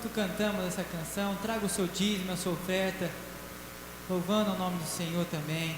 Enquanto cantamos essa canção, traga o seu dízimo, a sua oferta, louvando o nome do Senhor também.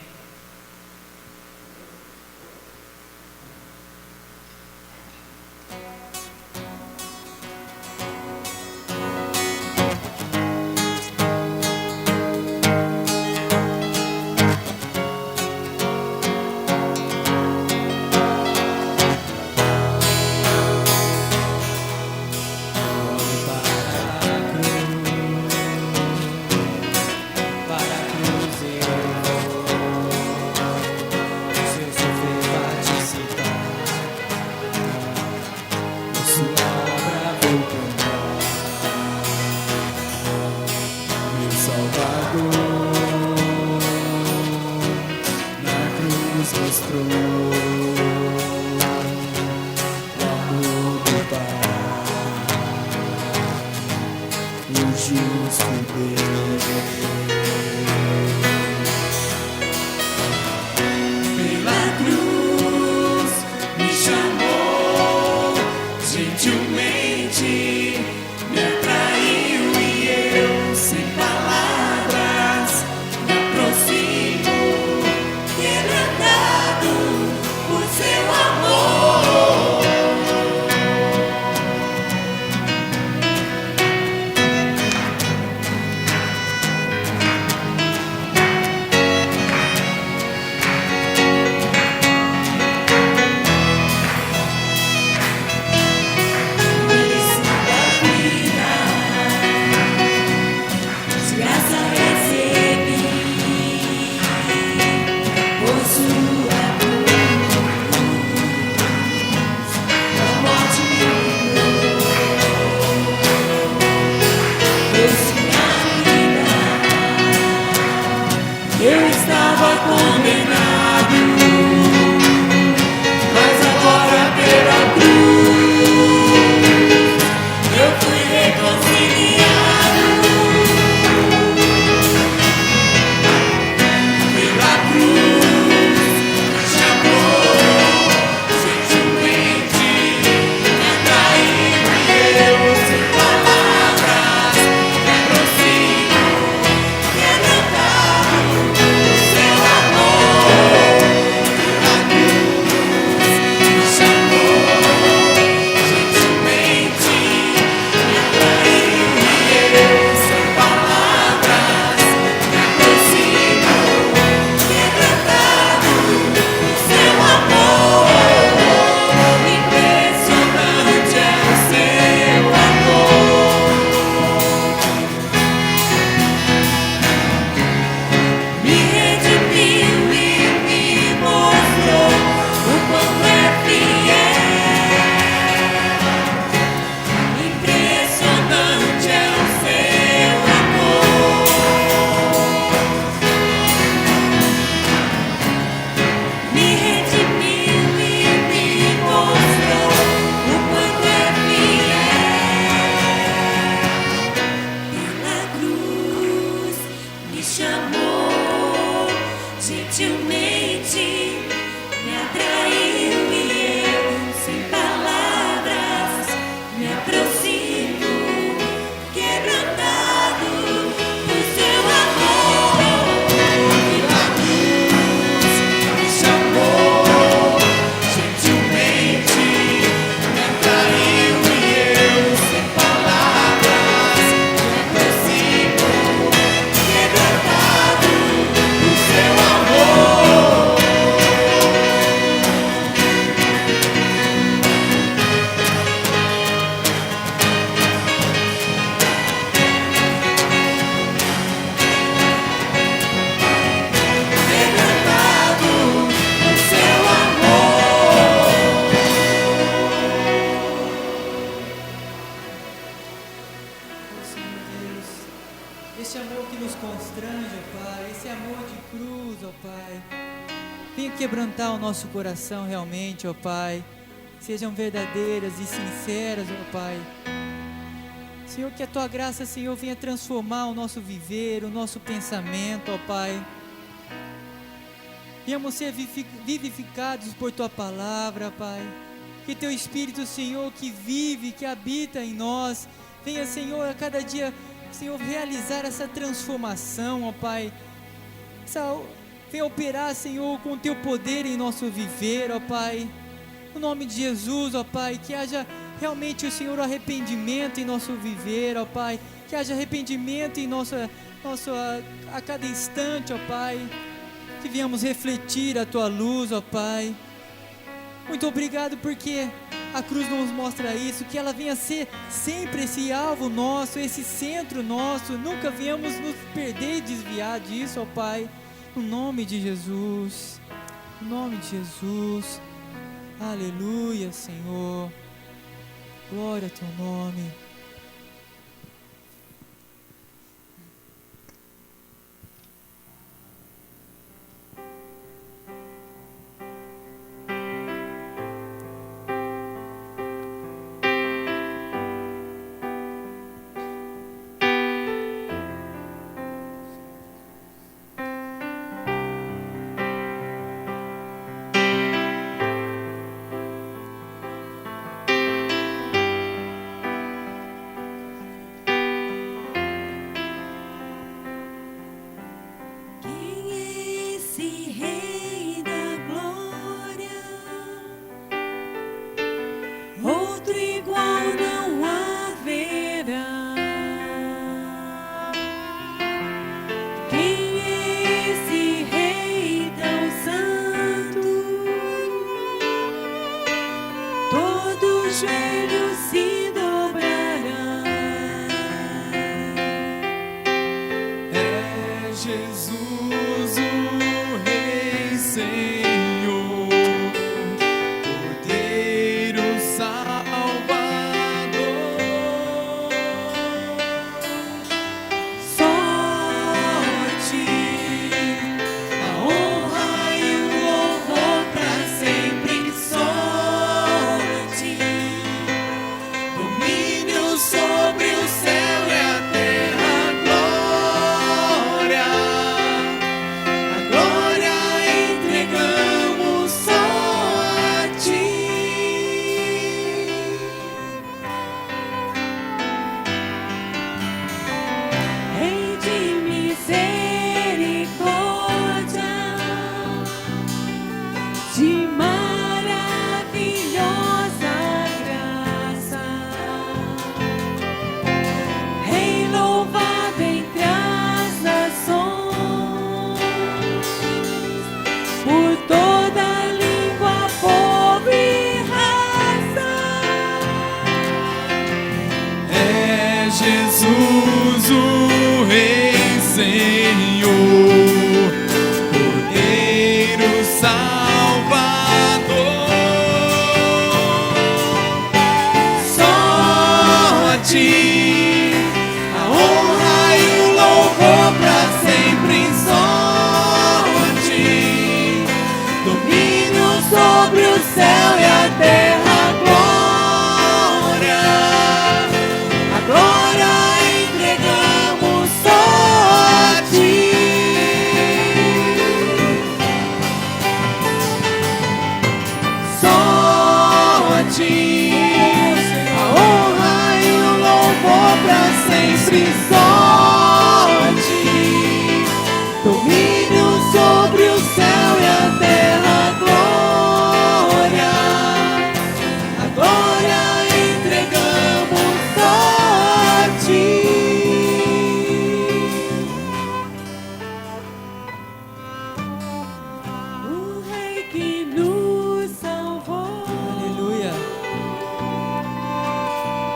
Esse amor que nos constrange, ó Pai, esse amor de cruz, ó Pai. Venha quebrantar o nosso coração realmente, ó Pai. Sejam verdadeiras e sinceras, ó Pai. Senhor, que a Tua graça, Senhor, venha transformar o nosso viver, o nosso pensamento, ó Pai. Venhamos ser vivificados por Tua palavra, Pai. Que Teu Espírito, Senhor, que vive, que habita em nós, Venha, Senhor, a cada dia, Senhor, realizar essa transformação, ó Pai. Venha operar, Senhor, com o Teu poder em nosso viver, ó Pai. No nome de Jesus, ó Pai, que haja realmente, o Senhor, arrependimento em nosso viver, ó Pai. Que haja arrependimento em a cada instante, ó Pai. Que venhamos refletir a Tua luz, ó Pai. Muito obrigado porque a cruz nos mostra isso, que ela venha ser sempre esse alvo nosso, esse centro nosso. Nunca venhamos nos perder e desviar disso, ó Pai. No nome de Jesus. No nome de Jesus. Aleluia, Senhor. Glória ao Teu nome.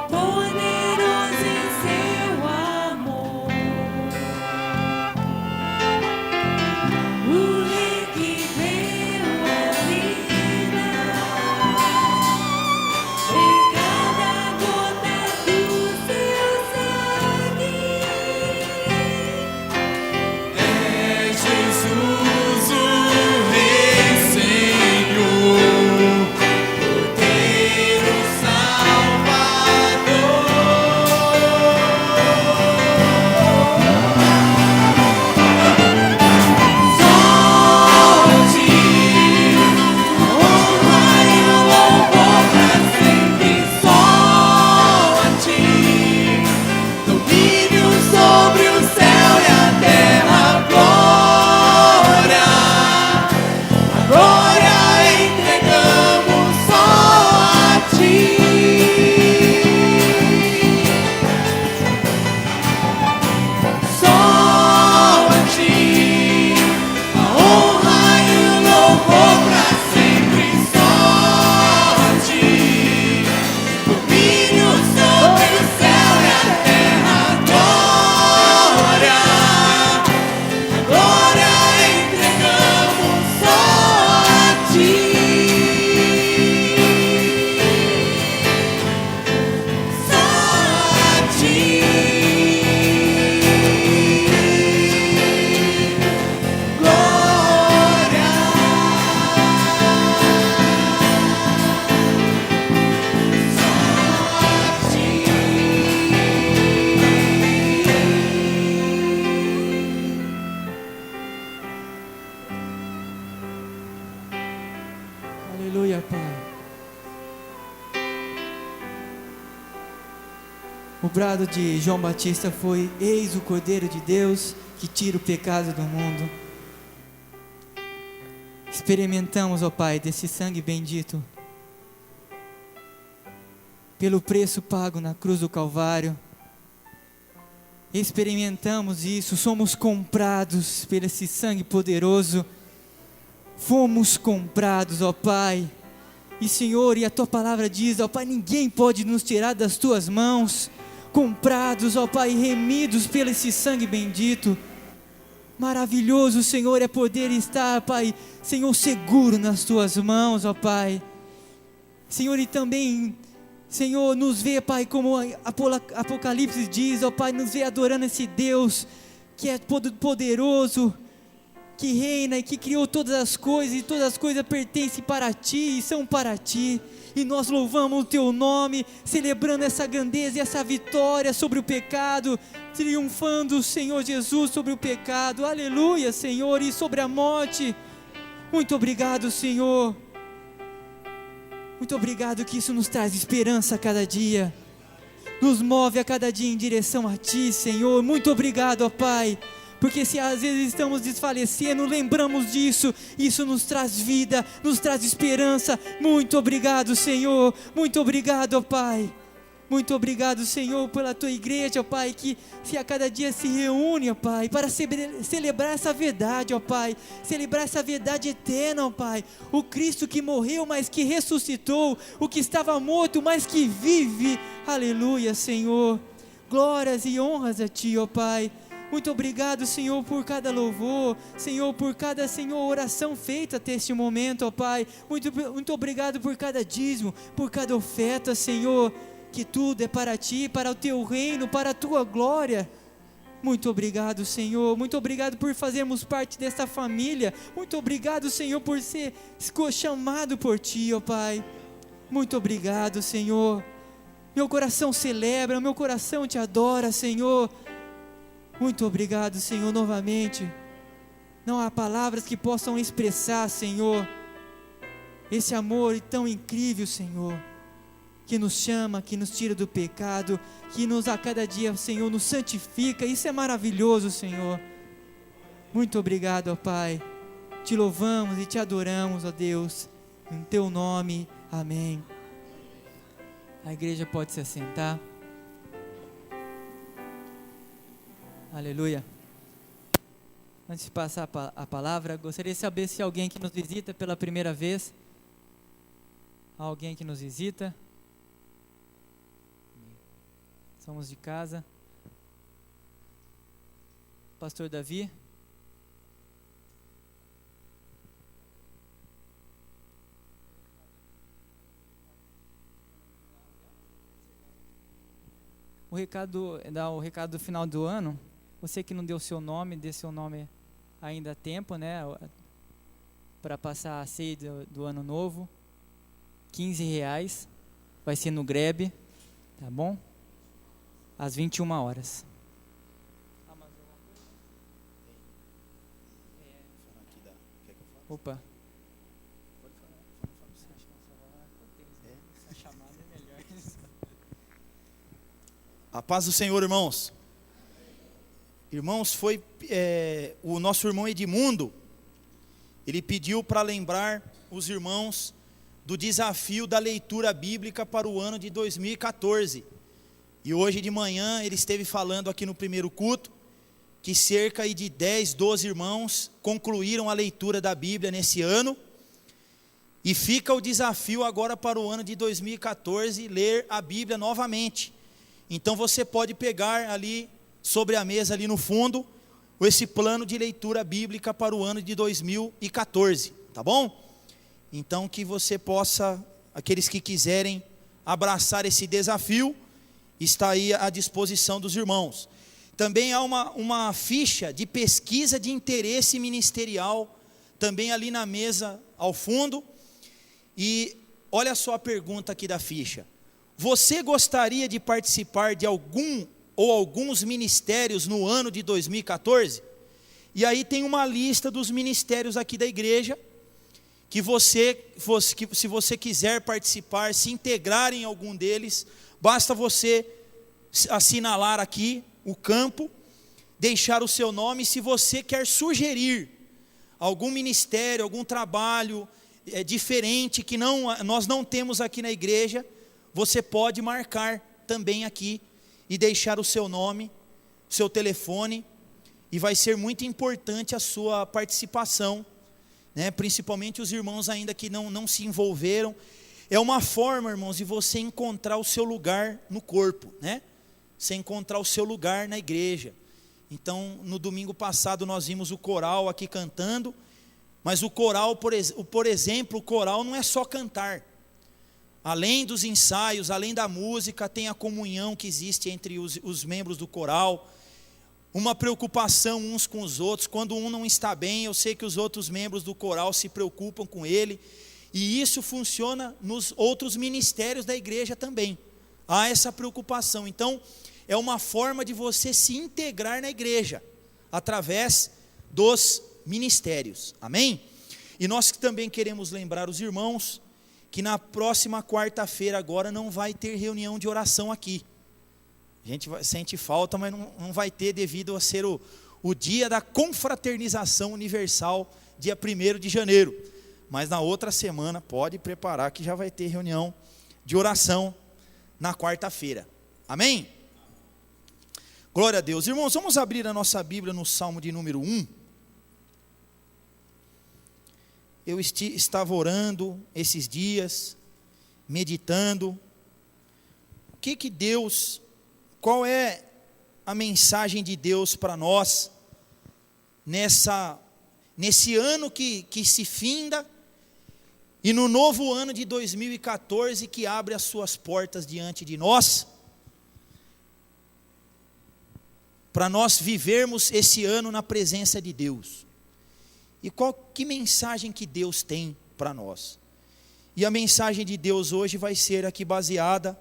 Poderoso em seu amor. Aleluia, Pai. O brado de João Batista foi: eis o Cordeiro de Deus que tira o pecado do mundo. Experimentamos, ó Pai, desse sangue bendito, pelo preço pago na cruz do Calvário. Experimentamos isso, somos comprados por esse sangue poderoso. Fomos comprados, ó Pai. E Senhor, e a Tua palavra diz, ó Pai, ninguém pode nos tirar das Tuas mãos. Comprados, ó Pai, remidos pelo esse sangue bendito. Maravilhoso, Senhor, é poder estar, Pai, Senhor, seguro nas Tuas mãos, ó Pai. Senhor, e também, Senhor, nos vê, Pai, como Apocalipse diz, ó Pai, nos vê adorando esse Deus que é poderoso, que reina e que criou todas as coisas, e todas as coisas pertencem para Ti e são para Ti. E nós louvamos o Teu nome, celebrando essa grandeza e essa vitória sobre o pecado, triunfando o Senhor Jesus sobre o pecado. Aleluia, Senhor, e sobre a morte. Muito obrigado, Senhor. Muito obrigado que isso nos traz esperança a cada dia, nos move a cada dia em direção a Ti, Senhor. Muito obrigado, ó Pai, porque se às vezes estamos desfalecendo, lembramos disso, isso nos traz vida, nos traz esperança. Muito obrigado, Senhor, muito obrigado, ó Pai. Muito obrigado, Senhor, pela Tua igreja, ó Pai, que a cada dia se reúne, ó Pai, para celebrar essa verdade, ó Pai, celebrar essa verdade eterna, ó Pai, o Cristo que morreu, mas que ressuscitou, o que estava morto, mas que vive. Aleluia, Senhor, glórias e honras a Ti, ó Pai. Muito obrigado, Senhor, por cada louvor, Senhor, por cada, Senhor, oração feita até este momento, ó Pai. Muito obrigado por cada dízimo, por cada oferta, Senhor, que tudo é para Ti, para o Teu reino, para a Tua glória. Muito obrigado, Senhor, muito obrigado por fazermos parte desta família. Muito obrigado, Senhor, por ser chamado por Ti, ó Pai. Muito obrigado, Senhor. Meu coração celebra, meu coração Te adora, Senhor. Muito obrigado, Senhor, novamente. Não há palavras que possam expressar, Senhor, esse amor tão incrível, Senhor, que nos chama, que nos tira do pecado, que nos a cada dia, Senhor, nos santifica. Isso é maravilhoso, Senhor. Muito obrigado, ó Pai. Te louvamos e Te adoramos, ó Deus, em Teu nome. Amém. A igreja pode se assentar. Aleluia. Antes de passar a palavra, gostaria de saber se alguém que nos visita pela primeira vez, alguém que nos visita, somos de casa. Pastor Davi. O recado do final do ano. Você que não deu seu nome, dê seu nome ainda há tempo, né? Para passar a ceia do ano novo. R$15. Vai ser no Grebe, tá bom? Às 21 horas. Opa. A paz do Senhor, irmãos. Irmãos, foi o nosso irmão Edmundo, ele pediu para lembrar os irmãos do desafio da leitura bíblica para o ano de 2014. E hoje de manhã ele esteve falando aqui no primeiro culto, que cerca de 10, 12 irmãos concluíram a leitura da Bíblia nesse ano. E fica o desafio agora para o ano de 2014, ler a Bíblia novamente. Então você pode pegar ali, sobre a mesa ali no fundo, esse plano de leitura bíblica para o ano de 2014, tá bom? Então que você possa, aqueles que quiserem abraçar esse desafio, está aí à disposição dos irmãos. Também há uma ficha de pesquisa de interesse ministerial, também ali na mesa ao fundo. E olha só a pergunta aqui da ficha: você gostaria de participar de algum ou alguns ministérios no ano de 2014? E aí tem uma lista dos ministérios aqui da igreja, que se você quiser participar, se integrar em algum deles, basta você assinalar aqui o campo, deixar o seu nome. Se você quer sugerir algum ministério, algum trabalho diferente que nós não temos aqui na igreja, você pode marcar também aqui e deixar o seu nome, o seu telefone, e vai ser muito importante a sua participação, né? Principalmente os irmãos ainda que não se envolveram. É uma forma, irmãos, de você encontrar o seu lugar no corpo, né? Você encontrar o seu lugar na igreja. Então, no domingo passado nós vimos o coral aqui cantando, mas o coral, por exemplo, o coral não é só cantar. Além dos ensaios, além da música, tem a comunhão que existe entre os membros do coral, uma preocupação uns com os outros. Quando um não está bem, eu sei que os outros membros do coral se preocupam com ele, e isso funciona nos outros ministérios da igreja também. Há essa preocupação. Então, é uma forma de você se integrar na igreja, através dos ministérios, amém? E nós também queremos lembrar os irmãos, que na próxima quarta-feira agora não vai ter reunião de oração aqui. A gente sente falta, mas não vai ter, devido a ser o dia da confraternização universal, dia 1º de janeiro. Mas na outra semana, pode preparar que já vai ter reunião de oração na quarta-feira, amém? Glória a Deus. Irmãos, vamos abrir a nossa Bíblia no Salmo de número 1. Eu estava orando esses dias, meditando, qual é a mensagem de Deus para nós, nesse ano que se finda, e no novo ano de 2014, que abre as suas portas diante de nós, para nós vivermos esse ano na presença de Deus. E que mensagem que Deus tem para nós? E a mensagem de Deus hoje vai ser aqui baseada,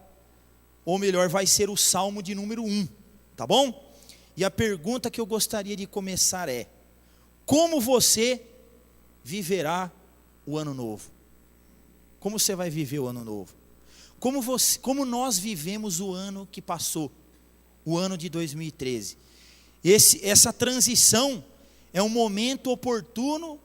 ou melhor, vai ser o Salmo de número 1, tá bom? E a pergunta que eu gostaria de começar é: como você viverá o ano novo? Como você vai viver o ano novo? Como nós vivemos o ano que passou, o ano de 2013? Essa transição é um momento oportuno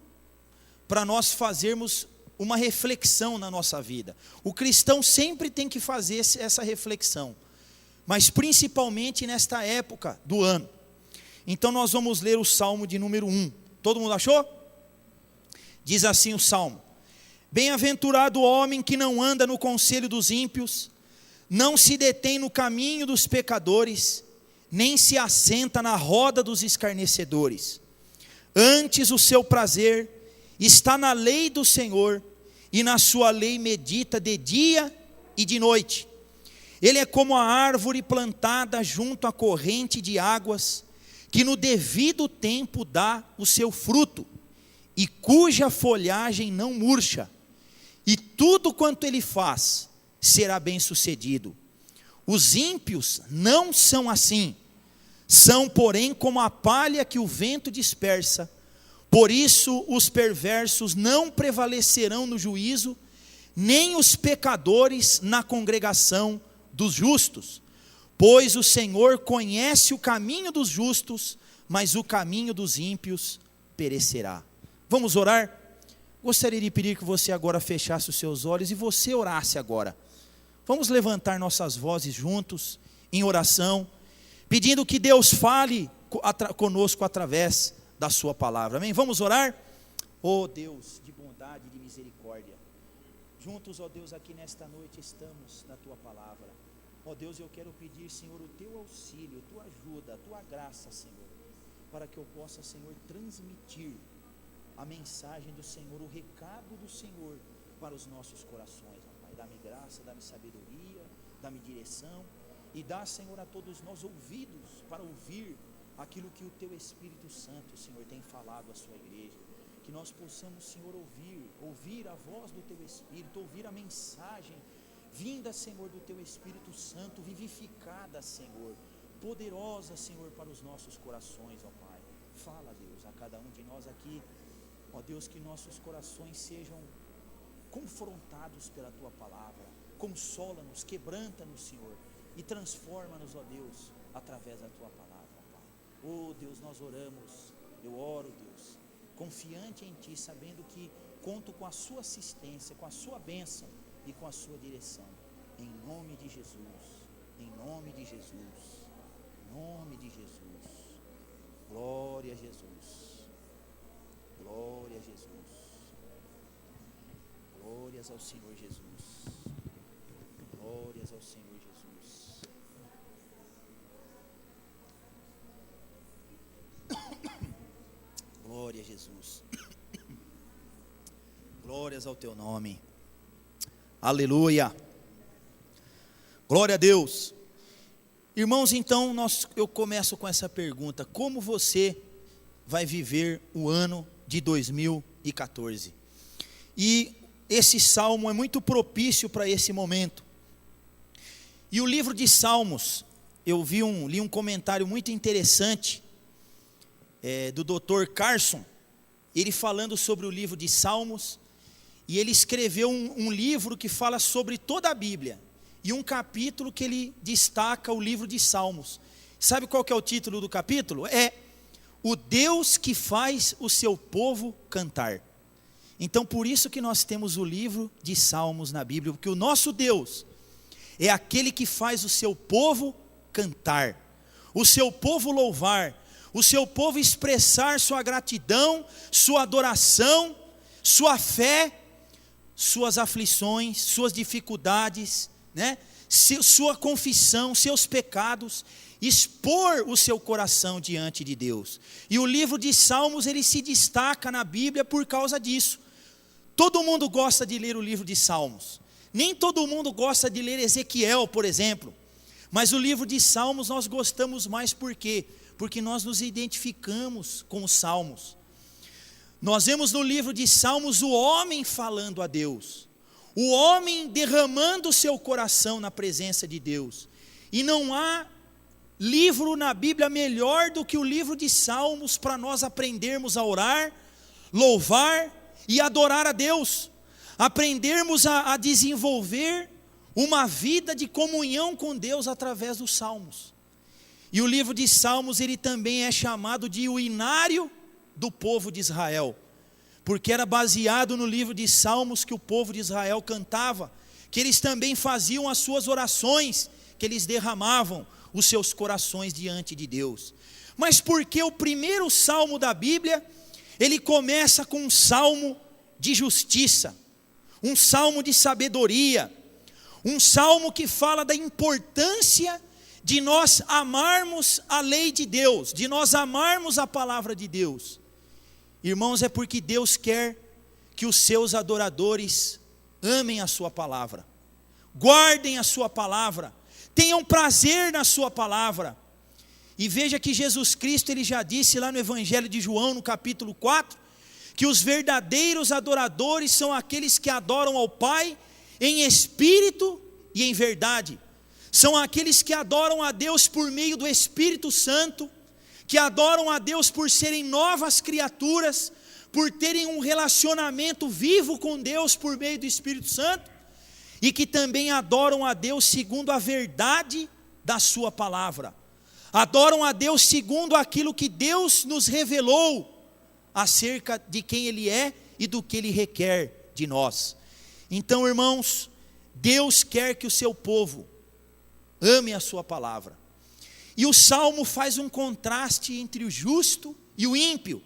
para nós fazermos uma reflexão na nossa vida. O cristão sempre tem que fazer essa reflexão, mas principalmente nesta época do ano. Então nós vamos ler o Salmo de número 1. Todo mundo achou? Diz assim o Salmo: Bem-aventurado o homem que não anda no conselho dos ímpios, não se detém no caminho dos pecadores, nem se assenta na roda dos escarnecedores. Antes o seu prazer está na lei do Senhor, e na sua lei medita de dia e de noite. Ele é como a árvore plantada junto à corrente de águas, que no devido tempo dá o seu fruto, e cuja folhagem não murcha, e tudo quanto ele faz será bem sucedido. Os ímpios não são assim, são porém como a palha que o vento dispersa. Por isso os perversos não prevalecerão no juízo, nem os pecadores na congregação dos justos. Pois o Senhor conhece o caminho dos justos, mas o caminho dos ímpios perecerá. Vamos orar? Gostaria de pedir que você agora fechasse os seus olhos e você orasse agora. Vamos levantar nossas vozes juntos, em oração, pedindo que Deus fale conosco através da sua palavra, amém? Vamos orar? Ó Deus de bondade e de misericórdia, juntos, ó Deus, aqui nesta noite estamos na tua palavra. Ó Deus, eu quero pedir, Senhor, o teu auxílio, a tua ajuda, a tua graça, Senhor, para que eu possa, Senhor, transmitir a mensagem do Senhor, o recado do Senhor para os nossos corações, ó Pai. Dá-me graça, dá-me sabedoria, dá-me direção, e dá, Senhor, a todos nós ouvidos para ouvir aquilo que o teu Espírito Santo, Senhor, tem falado à sua igreja. Que nós possamos, Senhor, ouvir a voz do teu Espírito, ouvir a mensagem vinda, Senhor, do teu Espírito Santo, vivificada, Senhor, poderosa, Senhor, para os nossos corações, ó Pai. Fala, Deus, a cada um de nós aqui, ó Ó Deus, que nossos corações sejam confrontados pela Tua palavra. Consola-nos, quebranta-nos, Senhor, e transforma-nos, ó Deus, através da Tua palavra, Pai. Oh Deus, nós oramos, eu oro, Deus, confiante em Ti, sabendo que conto com a Sua assistência, com a Sua bênção e com a Sua direção. Em nome de Jesus, em nome de Jesus, em nome de Jesus. Glória a Jesus, glória a Jesus, glórias ao Senhor Jesus, glórias ao Senhor Jesus. Glória a Jesus, glórias ao Teu nome, aleluia, glória a Deus. Irmãos, então eu começo com essa pergunta: como você vai viver o ano de 2014? E esse salmo é muito propício para esse momento. E o livro de Salmos, eu li um comentário muito interessante do Dr. Carson, ele falando sobre o livro de Salmos, e ele escreveu um livro que fala sobre toda a Bíblia, e um capítulo que ele destaca o livro de Salmos. Sabe qual que é o título do capítulo? É O Deus que faz o seu povo cantar. Então por isso que nós temos o livro de Salmos na Bíblia, porque o nosso Deus é aquele que faz o seu povo cantar, o seu povo louvar, o seu povo expressar sua gratidão, sua adoração, sua fé, suas aflições, suas dificuldades, sua confissão, seus pecados, expor o seu coração diante de Deus. E o livro de Salmos, ele se destaca na Bíblia por causa disso. Todo mundo gosta de ler o livro de Salmos. Nem todo mundo gosta de ler Ezequiel, por exemplo. Mas o livro de Salmos nós gostamos mais por quê? Porque nós nos identificamos com os Salmos. Nós vemos no livro de Salmos o homem falando a Deus, o homem derramando o seu coração na presença de Deus. E não há livro na Bíblia melhor do que o livro de Salmos para nós aprendermos a orar, louvar e adorar a Deus. Aprendermos a desenvolver uma vida de comunhão com Deus através dos Salmos. E o livro de Salmos, ele também é chamado de o inário do povo de Israel, porque era baseado no livro de Salmos que o povo de Israel cantava, que eles também faziam as suas orações, que eles derramavam os seus corações diante de Deus. Mas porque o primeiro salmo da Bíblia, ele começa com um salmo de justiça, um salmo de sabedoria, um salmo que fala da importância de nós amarmos a lei de Deus, de nós amarmos a palavra de Deus. Irmãos, é porque Deus quer que os seus adoradores amem a sua palavra, guardem a sua palavra, tenham prazer na sua palavra. E veja que Jesus Cristo, ele já disse lá no Evangelho de João, no capítulo 4, que os verdadeiros adoradores são aqueles que adoram ao Pai em espírito e em verdade. São aqueles que adoram a Deus por meio do Espírito Santo, que adoram a Deus por serem novas criaturas, por terem um relacionamento vivo com Deus por meio do Espírito Santo, e que também adoram a Deus segundo a verdade da sua palavra. Adoram a Deus segundo aquilo que Deus nos revelou acerca de quem Ele é e do que Ele requer de nós. Então, irmãos, Deus quer que o seu povo ame a sua palavra. E o Salmo faz um contraste entre o justo e o ímpio.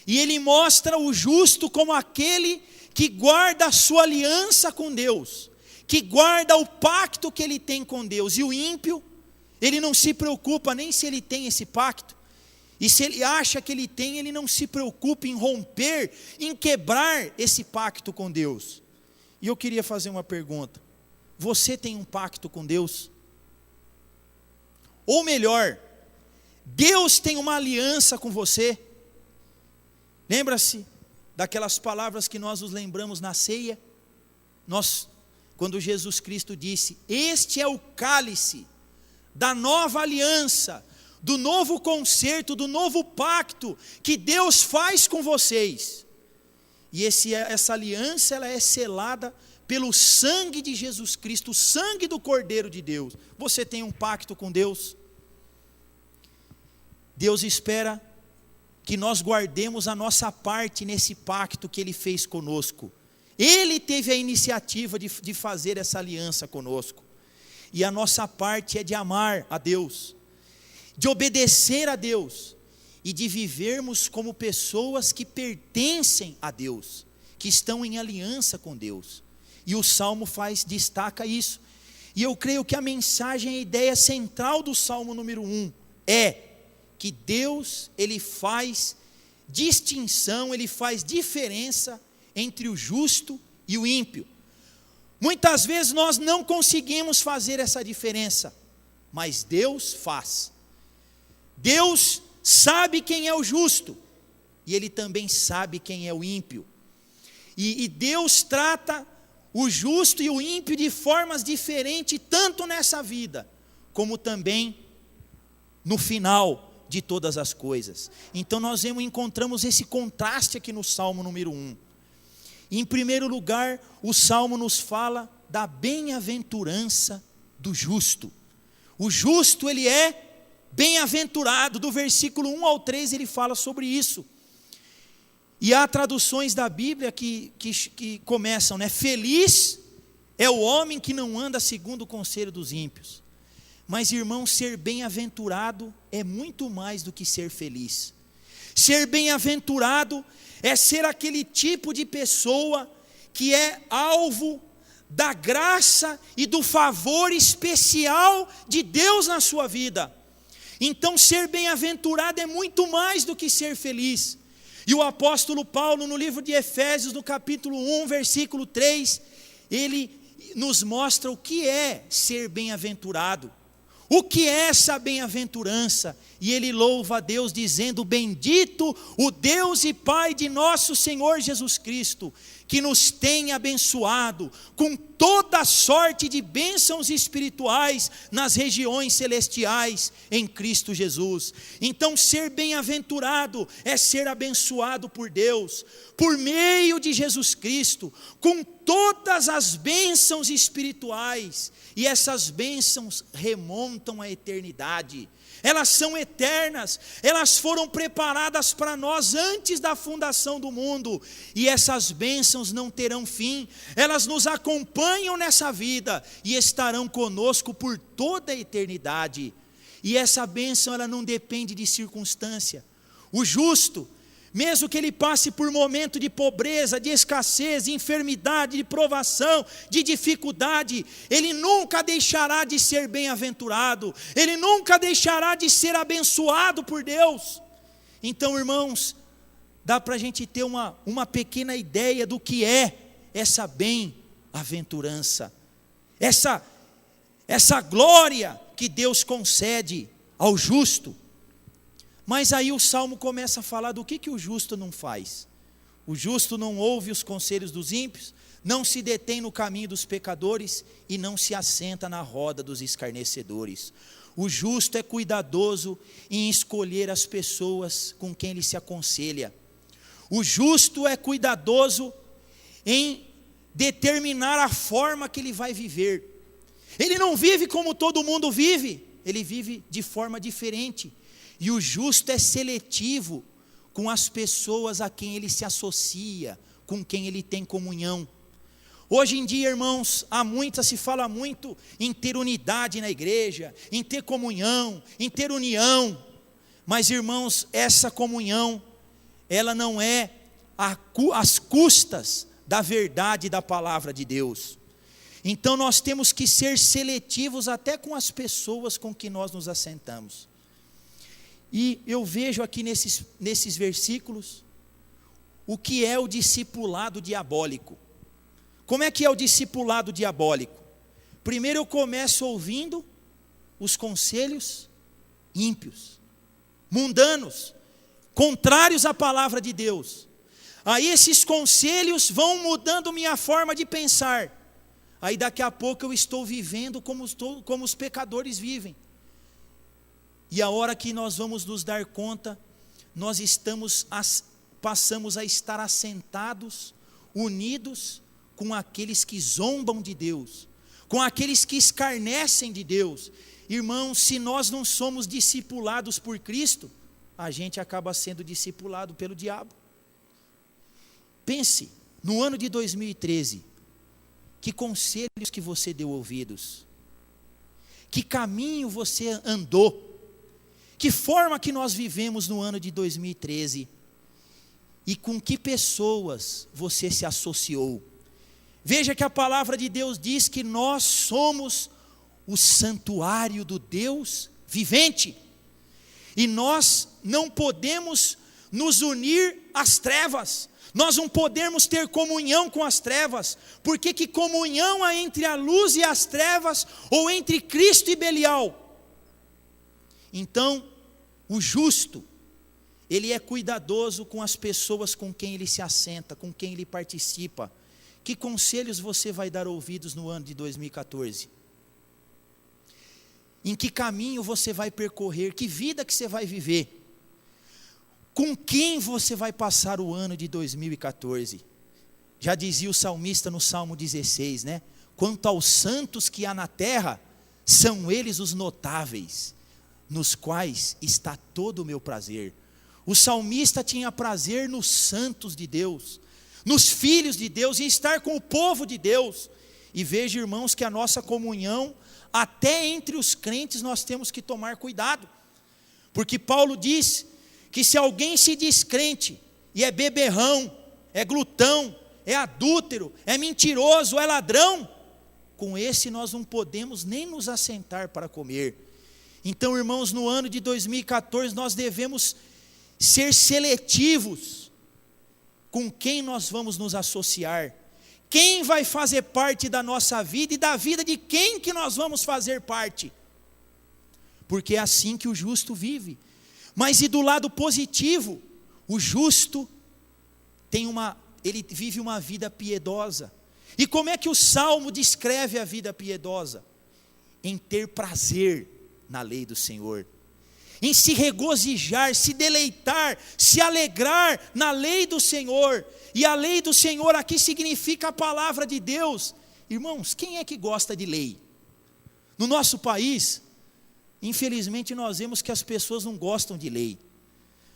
E ele mostra o justo como aquele que guarda a sua aliança com Deus, que guarda o pacto que ele tem com Deus. E o ímpio, ele não se preocupa nem se ele tem esse pacto. E se ele acha que ele tem, ele não se preocupa em romper, em quebrar esse pacto com Deus. E eu queria fazer uma pergunta: você tem um pacto com Deus? Ou melhor, Deus tem uma aliança com você? Lembra-se daquelas palavras que nós nos lembramos na ceia? Quando Jesus Cristo disse: este é o cálice da nova aliança, do novo concerto, do novo pacto que Deus faz com vocês. E essa aliança ela é selada pelo sangue de Jesus Cristo, o sangue do Cordeiro de Deus. Você tem um pacto com Deus? Deus espera que nós guardemos a nossa parte nesse pacto que Ele fez conosco. Ele teve a iniciativa de fazer essa aliança conosco. E a nossa parte é de amar a Deus, de obedecer a Deus e de vivermos como pessoas que pertencem a Deus, que estão em aliança com Deus. E o Salmo destaca isso. E eu creio que a mensagem, a ideia central do Salmo número 1 é que Deus, Ele faz distinção, Ele faz diferença entre o justo e o ímpio. Muitas vezes nós não conseguimos fazer essa diferença, mas Deus faz. Deus sabe quem é o justo, e Ele também sabe quem é o ímpio. E Deus trata o justo e o ímpio de formas diferentes, tanto nessa vida, como também no final de todas as coisas. Então nós encontramos esse contraste aqui no Salmo número 1. Em primeiro lugar, o Salmo nos fala da bem-aventurança do justo. O justo, ele é bem-aventurado. Do versículo 1 ao 3, ele fala sobre isso. E há traduções da Bíblia que começam, né? Feliz é o homem que não anda segundo o conselho dos ímpios. Mas, irmão, ser bem-aventurado é muito mais do que ser feliz. Ser bem-aventurado é ser aquele tipo de pessoa que é alvo da graça e do favor especial de Deus na sua vida. Então, ser bem-aventurado é muito mais do que ser feliz. E o apóstolo Paulo, no livro de Efésios, no capítulo 1, versículo 3, ele nos mostra o que é ser bem-aventurado. O que é essa bem-aventurança? E ele louva a Deus dizendo: bendito o Deus e Pai de nosso Senhor Jesus Cristo, que nos tem abençoado com toda sorte de bênçãos espirituais nas regiões celestiais em Cristo Jesus. Então, ser bem-aventurado é ser abençoado por Deus, por meio de Jesus Cristo, com todas as bênçãos espirituais. E essas bênçãos remontam à eternidade. Elas são eternas, elas foram preparadas para nós antes da fundação do mundo, e essas bênçãos não terão fim, elas nos acompanham nessa vida, e estarão conosco por toda a eternidade. E essa bênção, ela não depende de circunstância. O justo, mesmo que ele passe por momento de pobreza, de escassez, de enfermidade, de provação, de dificuldade, ele nunca deixará de ser bem-aventurado, ele nunca deixará de ser abençoado por Deus. Então, irmãos, dá para a gente ter uma pequena ideia do que é essa bem-aventurança, essa glória que Deus concede ao justo. Mas aí o Salmo começa a falar do que o justo não faz. O justo não ouve os conselhos dos ímpios, não se detém no caminho dos pecadores e não se assenta na roda dos escarnecedores. O justo é cuidadoso em escolher as pessoas com quem ele se aconselha. O justo é cuidadoso em determinar a forma que ele vai viver. Ele não vive como todo mundo vive, ele vive de forma diferente. E o justo é seletivo com as pessoas a quem ele se associa, com quem ele tem comunhão. Hoje em dia, irmãos, se fala muito em ter unidade na igreja, em ter comunhão, em ter união. Mas, irmãos, essa comunhão, ela não é às custas da verdade da palavra de Deus. Então nós temos que ser seletivos até com as pessoas com que nós nos assentamos. E eu vejo aqui nesses versículos o que é o discipulado diabólico. Como é que é o discipulado diabólico? Primeiro eu começo ouvindo os conselhos ímpios, mundanos, contrários à palavra de Deus. Aí esses conselhos vão mudando minha forma de pensar. Aí daqui a pouco eu estou vivendo como os pecadores vivem. E a hora que nós vamos nos dar conta, nós estamos passamos a estar assentados, unidos com aqueles que zombam de Deus, com aqueles que escarnecem de Deus. Irmãos, se nós não somos discipulados por Cristo, a gente acaba sendo discipulado pelo diabo. Pense, no ano de 2013, que conselhos que você deu ouvidos, que caminho você andou, que forma que nós vivemos no ano de 2013, e com que pessoas você se associou. Veja que a palavra de Deus diz que nós somos o santuário do Deus vivente, e nós não podemos nos unir às trevas, nós não podemos ter comunhão com as trevas, porque que comunhão há entre a luz e as trevas, ou entre Cristo e Belial? Então, o justo, ele é cuidadoso com as pessoas com quem ele se assenta, com quem ele participa. Que conselhos você vai dar ouvidos no ano de 2014? Em que caminho você vai percorrer? Que vida que você vai viver? Com quem você vai passar o ano de 2014? Já dizia o salmista no Salmo 16, né? Quanto aos santos que há na terra, são eles os notáveis, nos quais está todo o meu prazer. O salmista tinha prazer nos santos de Deus, nos filhos de Deus, em estar com o povo de Deus. E veja, irmãos, que a nossa comunhão, até entre os crentes, nós temos que tomar cuidado, porque Paulo diz que se alguém se diz crente, e é beberrão, é glutão, é adúltero, é mentiroso, é ladrão, com esse nós não podemos nem nos assentar para comer. Então, irmãos, no ano de 2014, nós devemos ser seletivos com quem nós vamos nos associar, quem vai fazer parte da nossa vida e da vida de quem que nós vamos fazer parte, porque é assim que o justo vive. Mas e do lado positivo, o justo ele vive uma vida piedosa. E como é que o Salmo descreve a vida piedosa? Em ter prazer na lei do Senhor, em se regozijar, se deleitar, se alegrar na lei do Senhor. E a lei do Senhor aqui significa a palavra de Deus. Irmãos, quem é que gosta de lei? No nosso país, infelizmente nós vemos que as pessoas não gostam de lei.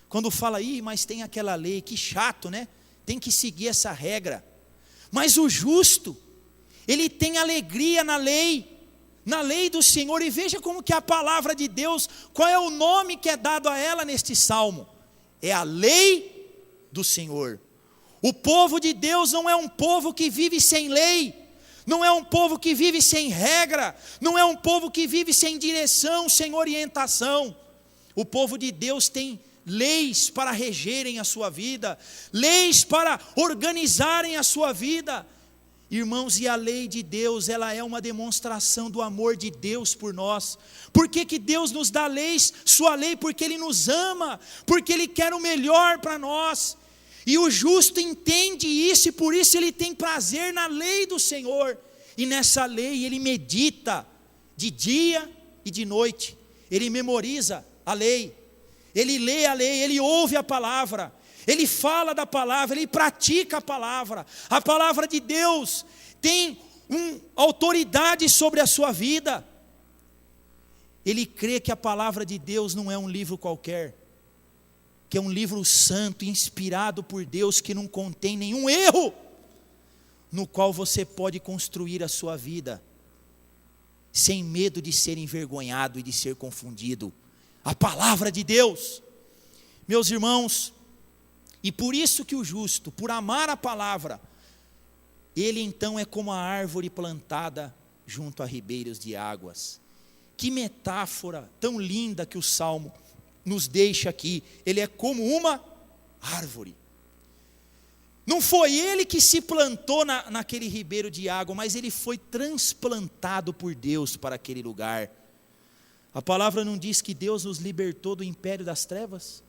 Quando fala, mas tem aquela lei, que chato, né? Tem que seguir essa regra. Mas o justo, ele tem alegria na lei do Senhor. E veja como que a palavra de Deus, qual é o nome que é dado a ela neste salmo? É a lei do Senhor. O povo de Deus não é um povo que vive sem lei, não é um povo que vive sem regra, não é um povo que vive sem direção, sem orientação. O povo de Deus tem leis para regerem a sua vida, leis para organizarem a sua vida. Irmãos, e a lei de Deus, ela é uma demonstração do amor de Deus por nós. Por que que Deus nos dá leis, sua lei? Porque Ele nos ama, porque Ele quer o melhor para nós. E o justo entende isso, e por isso ele tem prazer na lei do Senhor. E nessa lei ele medita de dia e de noite. Ele memoriza a lei, ele lê a lei, ele ouve a palavra, ele fala da palavra, ele pratica a palavra. A palavra de Deus tem autoridade sobre a sua vida. Ele crê que a palavra de Deus não é um livro qualquer, que é um livro santo, inspirado por Deus, que não contém nenhum erro, no qual você pode construir a sua vida, sem medo de ser envergonhado e de ser confundido. A palavra de Deus, meus irmãos, e por isso que o justo, por amar a palavra, ele então é como a árvore plantada junto a ribeiros de águas. Que metáfora tão linda que o Salmo nos deixa aqui. Ele é como uma árvore. Não foi ele que se plantou naquele ribeiro de água, mas ele foi transplantado por Deus para aquele lugar. A palavra não diz que Deus nos libertou do império das trevas?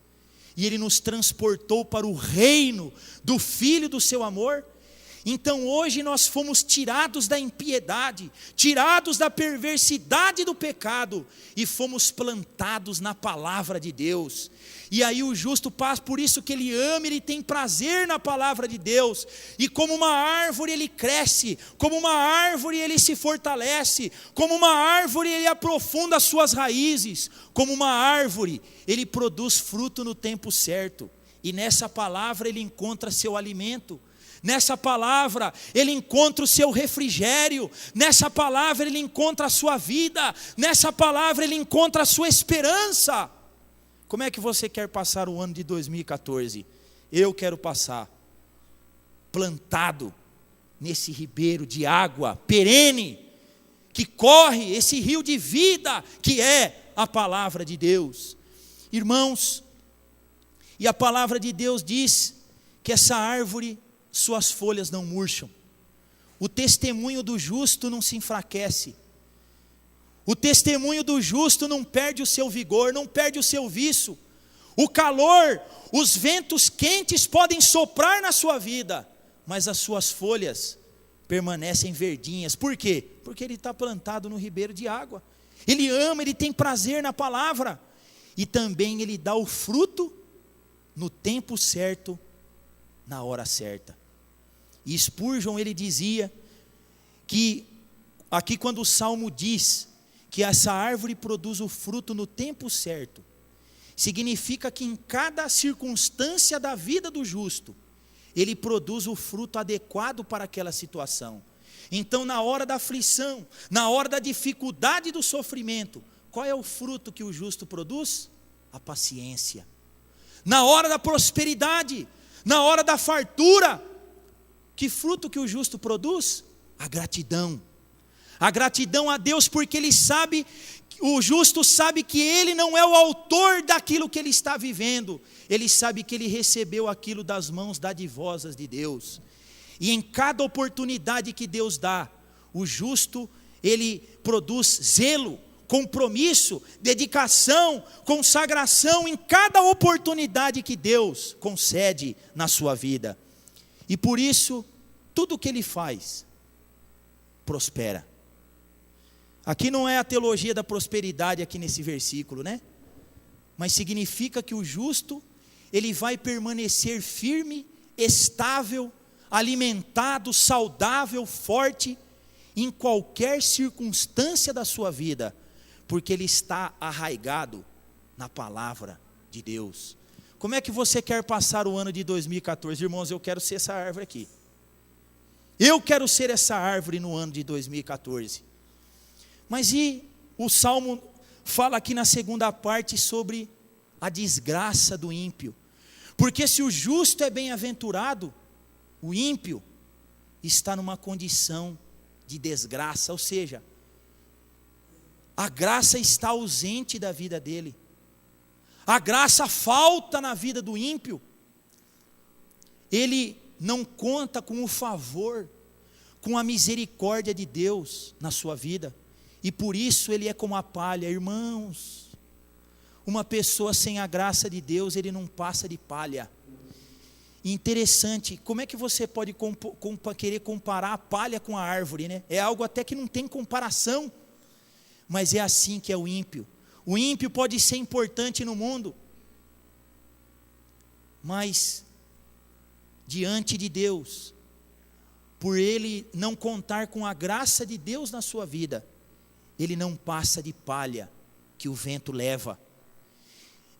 E Ele nos transportou para o reino do Filho do seu amor? Então hoje nós fomos tirados da impiedade, tirados da perversidade do pecado e fomos plantados na palavra de Deus. E aí o justo passa, por isso que ele ama, ele tem prazer na palavra de Deus. E como uma árvore ele cresce, como uma árvore ele se fortalece, como uma árvore ele aprofunda as suas raízes, como uma árvore ele produz fruto no tempo certo. E nessa palavra ele encontra seu alimento. Nessa palavra ele encontra o seu refrigério, nessa palavra ele encontra a sua vida, nessa palavra ele encontra a sua esperança. Como é que você quer passar o ano de 2014? Eu quero passar plantado nesse ribeiro de água perene, que corre, esse rio de vida, que é a palavra de Deus. Irmãos, e a palavra de Deus diz que essa árvore, suas folhas não murcham, o testemunho do justo não se enfraquece, o testemunho do justo não perde o seu vigor, não perde o seu viço. O calor, os ventos quentes podem soprar na sua vida, mas as suas folhas permanecem verdinhas. Por quê? Porque ele está plantado no ribeiro de água. Ele ama, ele tem prazer na palavra. E também ele dá o fruto no tempo certo, na hora certa. E Spurgeon, ele dizia que, aqui quando o Salmo diz que essa árvore produz o fruto no tempo certo, significa que em cada circunstância da vida do justo, ele produz o fruto adequado para aquela situação. Então na hora da aflição, na hora da dificuldade e do sofrimento, qual é o fruto que o justo produz? A paciência. Na hora da prosperidade, na hora da fartura, que fruto que o justo produz? A gratidão. A gratidão a Deus, porque ele sabe, o justo sabe que ele não é o autor daquilo que ele está vivendo. Ele sabe que ele recebeu aquilo das mãos dadivosas de Deus. E em cada oportunidade que Deus dá, o justo, ele produz zelo, compromisso, dedicação, consagração em cada oportunidade que Deus concede na sua vida. E por isso, tudo que ele faz, prospera. Aqui não é a teologia da prosperidade aqui nesse versículo, né? Mas significa que o justo, ele vai permanecer firme, estável, alimentado, saudável, forte, em qualquer circunstância da sua vida, porque ele está arraigado na palavra de Deus. Como é que você quer passar o ano de 2014? Irmãos, eu quero ser essa árvore aqui. Eu quero ser essa árvore no ano de 2014. Mas e o Salmo fala aqui na segunda parte sobre a desgraça do ímpio. Porque se o justo é bem-aventurado, o ímpio está numa condição de desgraça, ou seja, a graça está ausente da vida dele. A graça falta na vida do ímpio. Ele não conta com o favor, com a misericórdia de Deus na sua vida. E por isso ele é como a palha. Irmãos, uma pessoa sem a graça de Deus, ele não passa de palha. Interessante, como é que você pode querer comparar a palha com a árvore, né? É algo até que não tem comparação. Mas é assim que é o ímpio. O ímpio pode ser importante no mundo, mas diante de Deus, por ele não contar com a graça de Deus na sua vida, ele não passa de palha que o vento leva.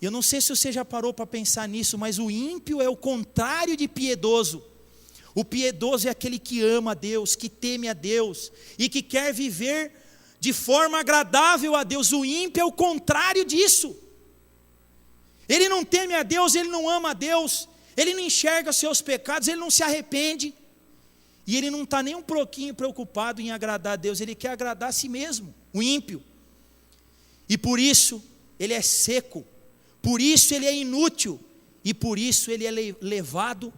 Eu não sei se você já parou para pensar nisso, mas o ímpio é o contrário de piedoso. O piedoso é aquele que ama a Deus, que teme a Deus e que quer viver de forma agradável a Deus. O ímpio é o contrário disso. Ele não teme a Deus, ele não ama a Deus, ele não enxerga seus pecados, ele não se arrepende. E ele não está nem um pouquinho preocupado em agradar a Deus, ele quer agradar a si mesmo, o ímpio. E por isso ele é seco, por isso ele é inútil, e por isso ele é levado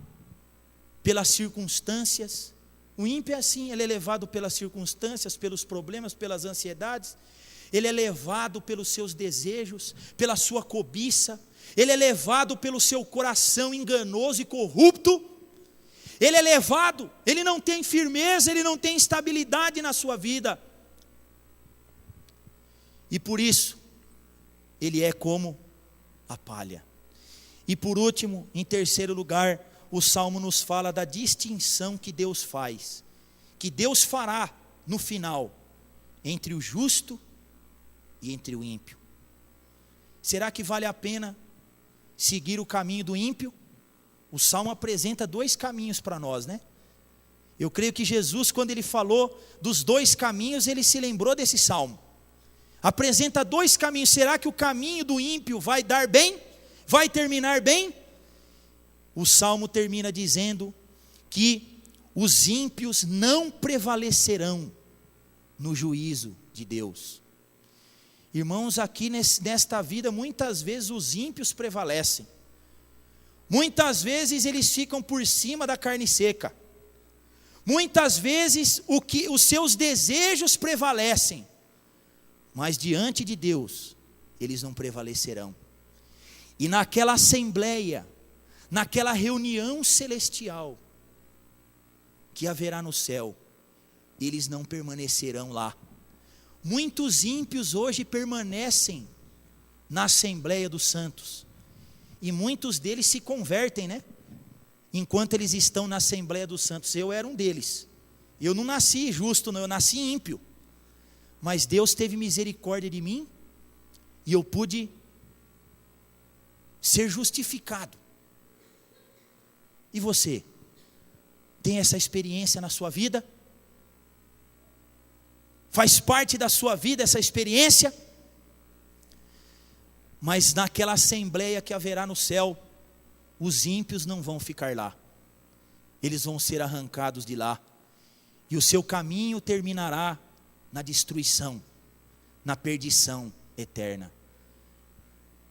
pelas circunstâncias. O ímpio é assim, ele é levado pelas circunstâncias, pelos problemas, pelas ansiedades. Ele é levado pelos seus desejos, pela sua cobiça. Ele é levado pelo seu coração enganoso e corrupto. ele é levado, ele não tem firmeza, ele não tem estabilidade na sua vida. E por isso, ele é como a palha. E por último, em terceiro lugar, o Salmo nos fala da distinção que Deus faz, que Deus fará no final, entre o justo e entre o ímpio. Será que vale a pena seguir o caminho do ímpio? O Salmo apresenta dois caminhos para nós, né? Eu creio que Jesus, quando ele falou dos dois caminhos, ele se lembrou desse Salmo. Apresenta dois caminhos. Será que o caminho do ímpio vai dar bem? Vai terminar bem? O Salmo termina dizendo que os ímpios não prevalecerão no juízo de Deus. Irmãos, aqui nesta vida, muitas vezes os ímpios prevalecem. Muitas vezes eles ficam por cima da carne seca. Muitas vezes os seus desejos prevalecem. Mas diante de Deus, eles não prevalecerão. E naquela assembleia, naquela reunião celestial que haverá no céu, eles não permanecerão lá. Muitos ímpios hoje permanecem na Assembleia dos Santos, e muitos deles se convertem, né? Enquanto eles estão na Assembleia dos Santos. Eu era um deles. Eu não nasci justo, não, eu nasci ímpio. Mas Deus teve misericórdia de mim, e eu pude ser justificado. E você? Tem essa experiência na sua vida? Faz parte da sua vida essa experiência? Mas naquela assembleia que haverá no céu, os ímpios não vão ficar lá. Eles vão ser arrancados de lá. E o seu caminho terminará na destruição, na perdição eterna.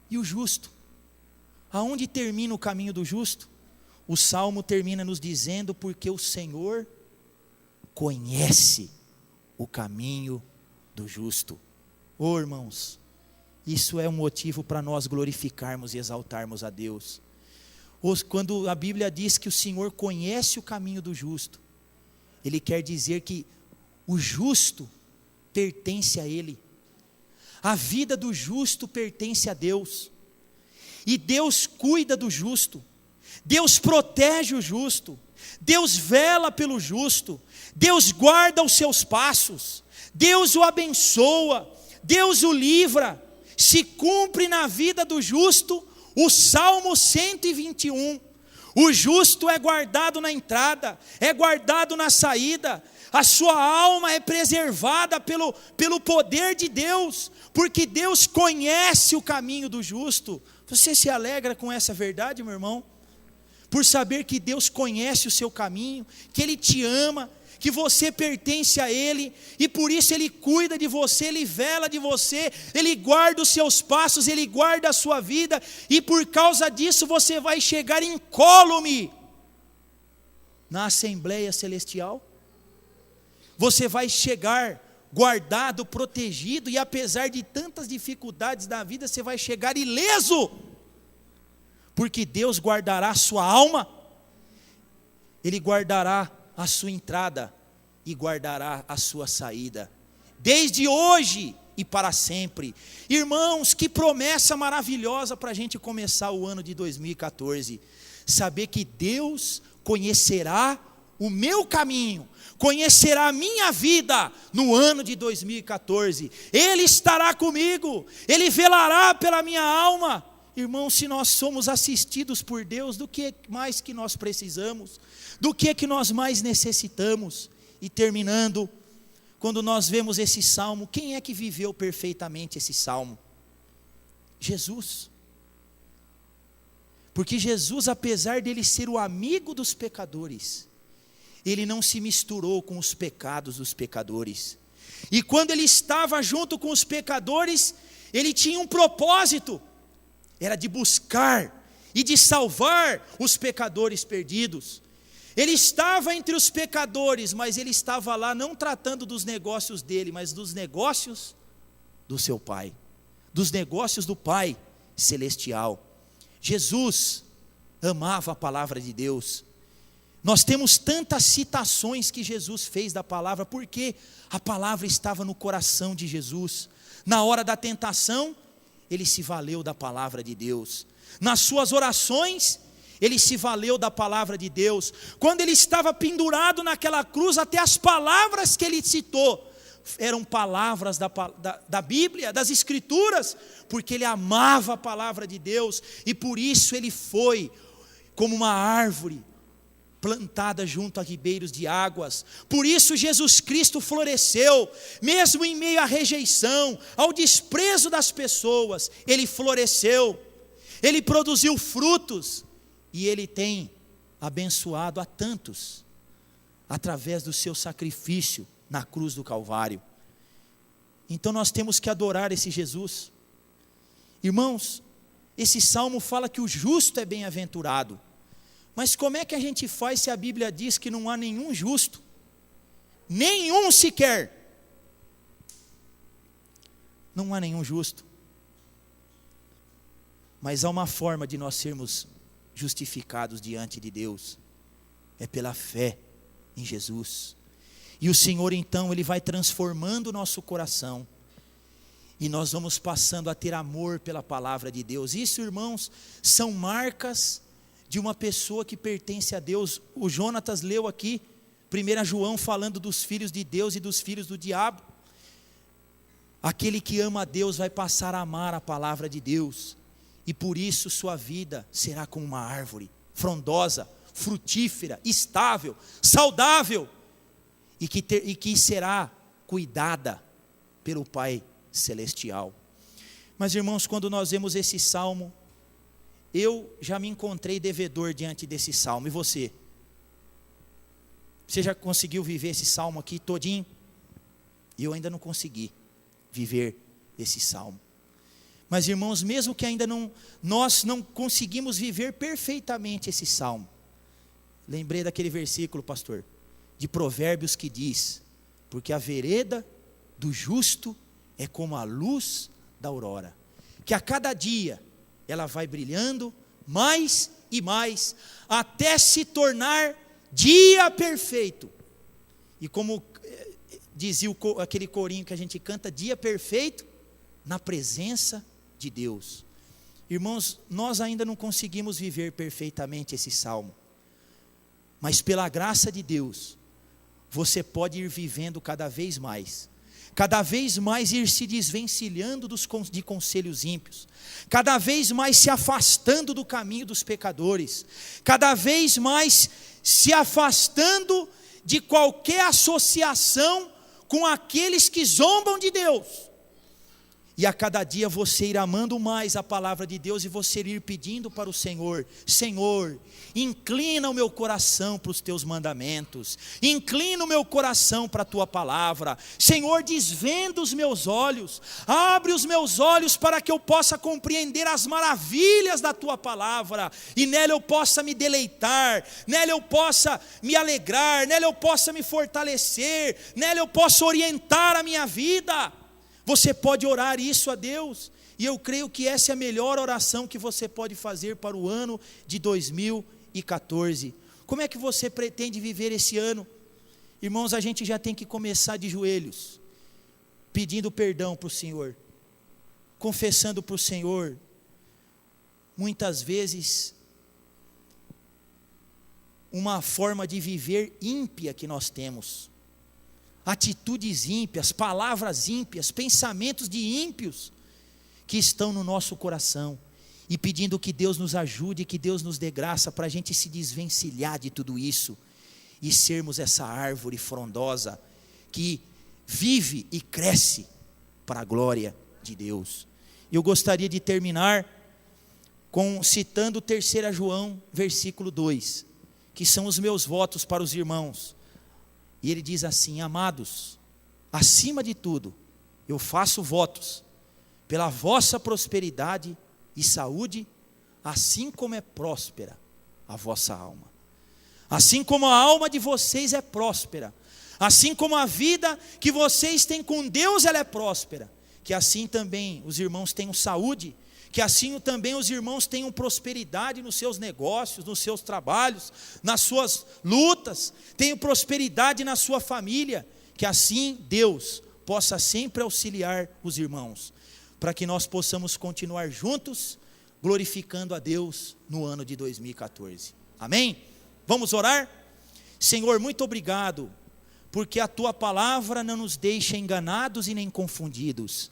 E o justo? Aonde termina o caminho do justo? O Salmo termina nos dizendo: porque o Senhor conhece o caminho do justo. Oh, irmãos, isso é um motivo para nós glorificarmos e exaltarmos a Deus. Quando a Bíblia diz que o Senhor conhece o caminho do justo, Ele quer dizer que o justo pertence a Ele. A vida do justo pertence a Deus. E Deus cuida do justo. Deus protege o justo. Deus vela pelo justo. Deus guarda os seus passos. Deus o abençoa. Deus o livra. Se cumpre na vida do justo o Salmo 121. O justo é guardado na entrada, é guardado na saída. A sua alma é preservada pelo poder de Deus, porque Deus conhece o caminho do justo. Você se alegra com essa verdade, meu irmão? Por saber que Deus conhece o seu caminho, que Ele te ama, que você pertence a Ele, e por isso Ele cuida de você, Ele vela de você, Ele guarda os seus passos, Ele guarda a sua vida, e por causa disso você vai chegar incólume na Assembleia Celestial. Você vai chegar guardado, protegido, e apesar de tantas dificuldades da vida, você vai chegar ileso, porque Deus guardará a sua alma, Ele guardará a sua entrada e guardará a sua saída, desde hoje e para sempre. Irmãos, que promessa maravilhosa para a gente começar o ano de 2014, saber que Deus conhecerá o meu caminho, conhecerá a minha vida no ano de 2014, Ele estará comigo, Ele velará pela minha alma. Irmãos, se nós somos assistidos por Deus, do que mais que nós precisamos? Do que nós mais necessitamos? E terminando, quando nós vemos esse salmo, quem é que viveu perfeitamente esse salmo? Jesus. Porque Jesus, apesar dele ser o amigo dos pecadores, ele não se misturou com os pecados dos pecadores. E quando ele estava junto com os pecadores, ele tinha um propósito, era de buscar e de salvar os pecadores perdidos. Ele estava entre os pecadores, mas ele estava lá não tratando dos negócios dele, mas dos negócios do seu Pai, dos negócios do Pai Celestial. Jesus amava a palavra de Deus. Nós temos tantas citações que Jesus fez da palavra, porque a palavra estava no coração de Jesus. Na hora da tentação, ele se valeu da palavra de Deus. Nas suas orações, ele se valeu da palavra de Deus. Quando ele estava pendurado naquela cruz, até as palavras que ele citou eram palavras da Bíblia, das Escrituras, porque ele amava a palavra de Deus, e por isso ele foi como uma árvore plantada junto a ribeiros de águas. Por isso Jesus Cristo floresceu, mesmo em meio à rejeição, ao desprezo das pessoas, ele floresceu, ele produziu frutos, e ele tem abençoado a tantos, através do seu sacrifício na cruz do Calvário. Então nós temos que adorar esse Jesus. Irmãos, esse salmo fala que o justo é bem-aventurado. Mas como é que a gente faz se a Bíblia diz que não há nenhum justo? Nenhum sequer. Não há nenhum justo. Mas há uma forma de nós sermos justificados diante de Deus. É pela fé em Jesus. E o Senhor então, Ele vai transformando o nosso coração. E nós vamos passando a ter amor pela palavra de Deus. Isso, irmãos, são marcas de uma pessoa que pertence a Deus. O Jonatas leu aqui, 1 João, falando dos filhos de Deus e dos filhos do diabo. Aquele que ama a Deus vai passar a amar a palavra de Deus. E por isso sua vida será como uma árvore, frondosa, frutífera, estável, saudável. E que será cuidada pelo Pai Celestial. Mas irmãos, quando nós vemos esse salmo, eu já me encontrei devedor diante desse salmo. E você? Você já conseguiu viver esse salmo aqui todinho? E eu ainda não consegui viver esse salmo. Mas irmãos, mesmo que ainda nós não conseguimos viver perfeitamente esse salmo. Lembrei daquele versículo, pastor, de Provérbios que diz: porque a vereda do justo é como a luz da aurora, que a cada dia ela vai brilhando mais e mais, até se tornar dia perfeito. E como dizia aquele corinho que a gente canta, dia perfeito na presença de Deus. Irmãos, nós ainda não conseguimos viver perfeitamente esse salmo, mas pela graça de Deus, você pode ir vivendo cada vez mais ir se desvencilhando de conselhos ímpios, cada vez mais se afastando do caminho dos pecadores, cada vez mais se afastando de qualquer associação com aqueles que zombam de Deus. E a cada dia você ir amando mais a palavra de Deus, e você ir pedindo para o Senhor: Senhor, inclina o meu coração para os teus mandamentos, inclina o meu coração para a tua palavra. Senhor, desvenda os meus olhos, abre os meus olhos para que eu possa compreender as maravilhas da tua palavra, e nela eu possa me deleitar, nela eu possa me alegrar, nela eu possa me fortalecer, nela eu possa orientar a minha vida. Você pode orar isso a Deus, e eu creio que essa é a melhor oração que você pode fazer para o ano de 2014. Como é que você pretende viver esse ano? Irmãos, a gente já tem que começar de joelhos, pedindo perdão para o Senhor, confessando para o Senhor, muitas vezes, uma forma de viver ímpia que nós temos. Atitudes ímpias, palavras ímpias, pensamentos de ímpios que estão no nosso coração, e pedindo que Deus nos ajude, que Deus nos dê graça para a gente se desvencilhar de tudo isso e sermos essa árvore frondosa que vive e cresce para a glória de Deus. Eu gostaria de terminar citando 3 João, versículo 2, que são os meus votos para os irmãos. E ele diz assim: amados, acima de tudo, eu faço votos pela vossa prosperidade e saúde, assim como é próspera a vossa alma. Assim como a alma de vocês é próspera, assim como a vida que vocês têm com Deus ela é próspera, que assim também os irmãos tenham saúde, que assim também os irmãos tenham prosperidade nos seus negócios, nos seus trabalhos, nas suas lutas, tenham prosperidade na sua família, que assim Deus possa sempre auxiliar os irmãos, para que nós possamos continuar juntos, glorificando a Deus no ano de 2014. Amém? Vamos orar? Senhor, muito obrigado, porque a Tua palavra não nos deixa enganados e nem confundidos.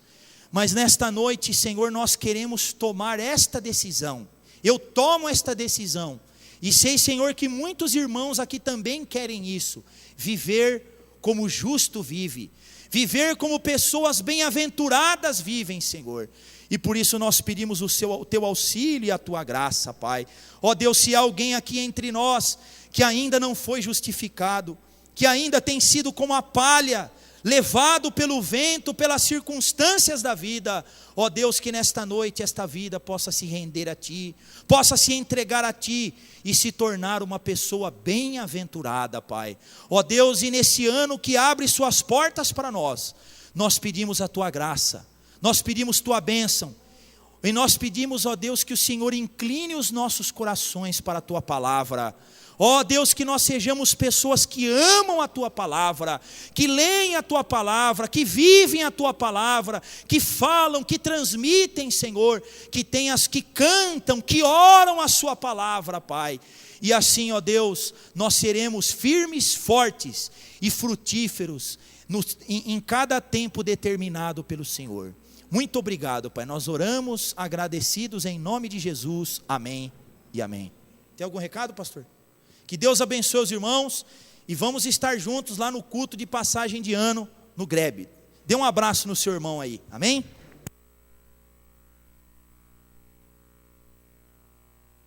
Mas nesta noite, Senhor, nós queremos tomar esta decisão. Eu tomo esta decisão. E sei, Senhor, que muitos irmãos aqui também querem isso. Viver como o justo vive. Viver como pessoas bem-aventuradas vivem, Senhor. E por isso nós pedimos o Teu auxílio e a Tua graça, Pai. Ó Deus, se há alguém aqui entre nós que ainda não foi justificado, que ainda tem sido como a palha, levado pelo vento, pelas circunstâncias da vida, ó Deus, que nesta noite esta vida possa se render a Ti, possa se entregar a Ti e se tornar uma pessoa bem-aventurada, Pai. Ó Deus, e nesse ano que abre suas portas para nós pedimos a Tua graça, nós pedimos Tua bênção, e nós pedimos, ó Deus, que o Senhor incline os nossos corações para a Tua palavra. Ó Deus, que nós sejamos pessoas que amam a Tua palavra, que leem a Tua palavra, que vivem a Tua palavra, que falam, que transmitem, Senhor, que cantam, que oram a Sua palavra, Pai. E assim, ó Deus, nós seremos firmes, fortes e frutíferos em cada tempo determinado pelo Senhor. Muito obrigado, Pai. Nós oramos agradecidos em nome de Jesus. Amém e amém. Tem algum recado, pastor? Que Deus abençoe os irmãos e vamos estar juntos lá no culto de passagem de ano no Grebe. Dê um abraço no seu irmão aí, amém?